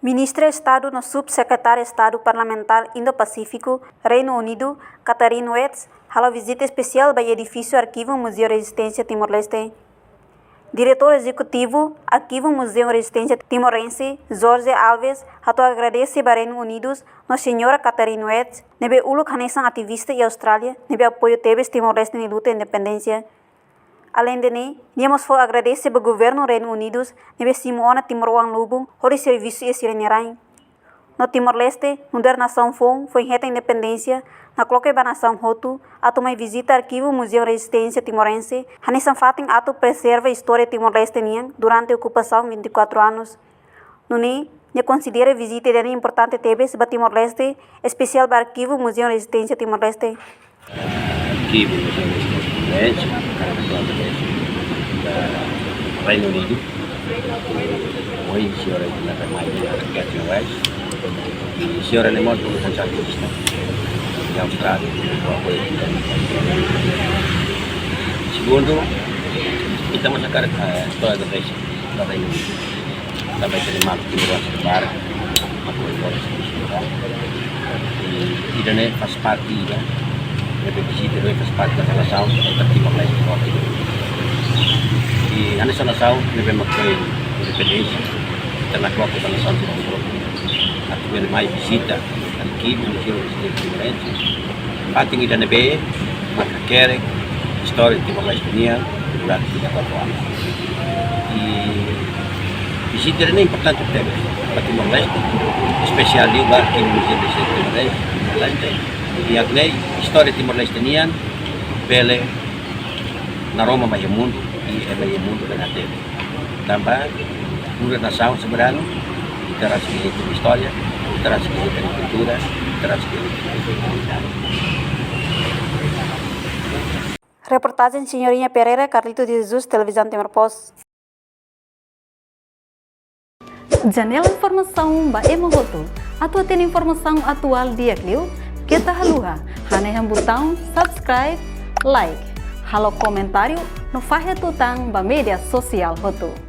Ministra de Estado no Subsecretário de Estado Parlamentar Indo-Pacífico, Reino Unido, Catherine Wetz, a visita especial ao edifício Arquivo Museu Resistência Timor-Leste. Diretor Executivo, Arquivo Museu Resistência Timorense, Jorge Alves, agradece ao Reino Unido, Nossa Senhora Catherine Wetz, nebe uluk hanesan ativista e Austrália, nebe apoio tebes Timor-Leste na luta de independência. Além deนี้, nós agradecer ao governo do Reino Unido, nebe Simona Timor-Wang Lubung, o serviço e sirenerain. No Timor-Leste, a nação foi reta independência, na coloque da nação Hotu, ato uma visita ao Arquivo Museu Resistência Timorense, hanesan fatin ato preserva a história Timor-Leste durante a ocupação de 24 anos. Nuni, considera a visita de importante tebes para Timor-Leste, especial para o Arquivo Museu Resistência Timor-Leste. Arquivo Museu Resistência Timor-Leste, Reino Unido, hoje a senhora é mais Catherine Wetz, e a senhora é muito ativista na Austrália. Segundo, estamos a cara a história do Reino Unido. Também temos que ir para a coisa e também faz parte da visita, faz parte da relação entre Timor-Leste e a nossa nação deve manter a independência, está na coloca da nação de Timor-Leste. A mais visita aqui no Museu Resistência Timorense, parte da NB, a quer história de Timor-Leste durante 24 anos. E visita é importante para Timor-Leste, especial lugar aqui no Museu Resistência Timorense, e a história de Timor-Leste pela na Roma mais mundo e é mais mundo da terra. Também uma nação soberana, que terá escrito a história, terá escrito a cultura, terá escrito a comunidade. Reportagem Senhorinha Pereira, Carlito de Jesus, Televisão Timor-Post. Janela Informação ba Emohoto. Atua tem informação atual dia Clio, kita haluha, hanehan botão subscribe, like, halo comentário no Fahia Tutang ba media sosial Hoto.